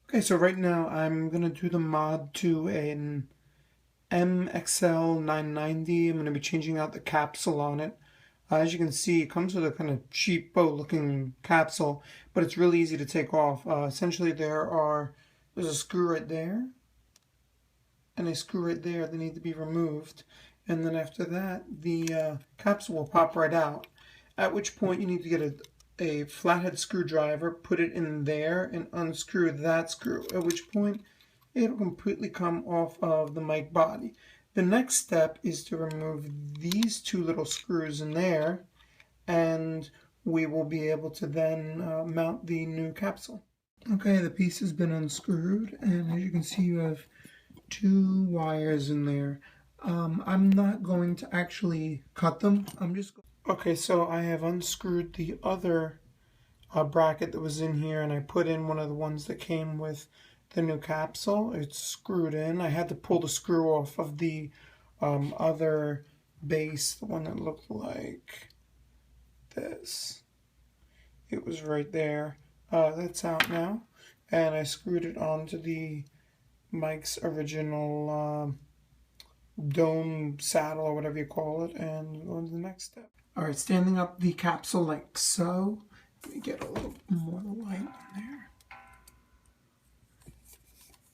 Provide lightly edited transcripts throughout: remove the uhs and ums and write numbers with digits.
Okay, so right now I'm gonna do the mod to an MXL 990. I'm gonna be changing out the capsule on it. As you can see, it comes with a kind of cheapo looking capsule, but it's really easy to take off. Essentially, there's a screw right there and a screw right there that need to be removed. And then after that, the capsule will pop right out. At which point you need to get a flathead screwdriver, put it in there, and unscrew that screw. At which point it'll completely come off of the mic body. The next step is to remove these two little screws in there, and we will be able to then mount the new capsule. Okay, the piece has been unscrewed, and as you can see, you have two wires in there. I'm not going to actually cut them. Okay, so I have unscrewed the other bracket that was in here, and I put in one of the ones that came with the new capsule. It's screwed in. I had to pull the screw off of the other base, the one that looked like this. It was right there. That's out now, and I screwed it onto the Mike's original dome saddle or whatever you call it, and go to the next step. All right, standing up the capsule like so. Let me get a little more light in there.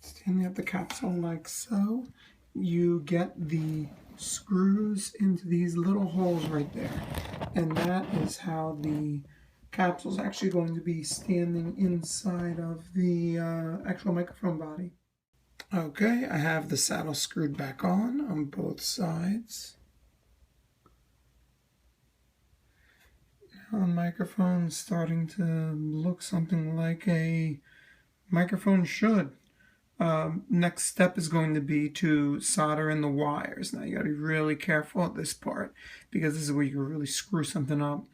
Standing up the capsule like so. You get the screws into these little holes right there, and that is how the capsule is actually going to be standing inside of the actual microphone body. Okay, I have the saddle screwed back on both sides. Now the microphone's starting to look something like a microphone should. Next step is going to be to solder in the wires. Now you gotta be really careful at this part because this is where you can really screw something up.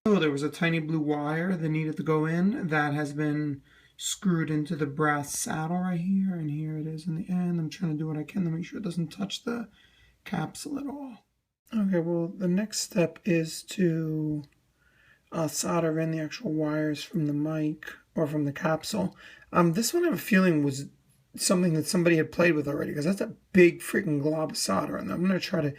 So there was a tiny blue wire that needed to go in that has been screwed into the brass saddle right here, and here it is in the end. I'm trying to do what I can to make sure it doesn't touch the capsule at all. Okay, well the next step is to solder in the actual wires from the mic or from the capsule. This one I have a feeling was something that somebody had played with already because that's a big freaking glob of solder in there. I'm going to try to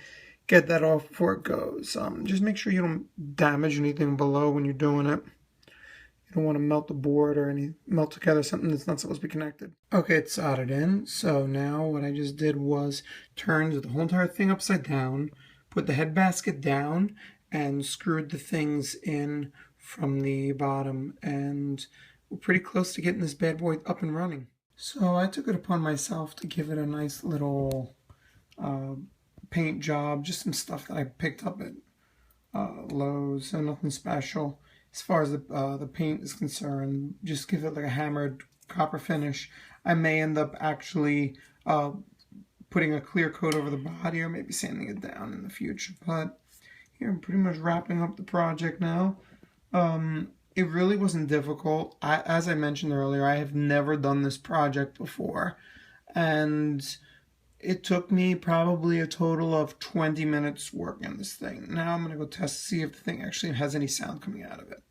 get that off before it goes. Just make sure you don't damage anything below when you're doing it. You don't want to melt the board or melt together something that's not supposed to be connected. Okay, it's soldered in. So now what I just did was turned the whole entire thing upside down, put the head basket down, and screwed the things in from the bottom. And we're pretty close to getting this bad boy up and running. So I took it upon myself to give it a nice little paint job, just some stuff that I picked up at Lowe's, so nothing special. As far as the paint is concerned, just give it like a hammered copper finish. I may end up actually putting a clear coat over the body or maybe sanding it down in the future. But here I'm pretty much wrapping up the project now. It really wasn't difficult. As I mentioned earlier, I have never done this project before, and it took me probably a total of 20 minutes working on this thing. Now I'm going to go test to see if the thing actually has any sound coming out of it.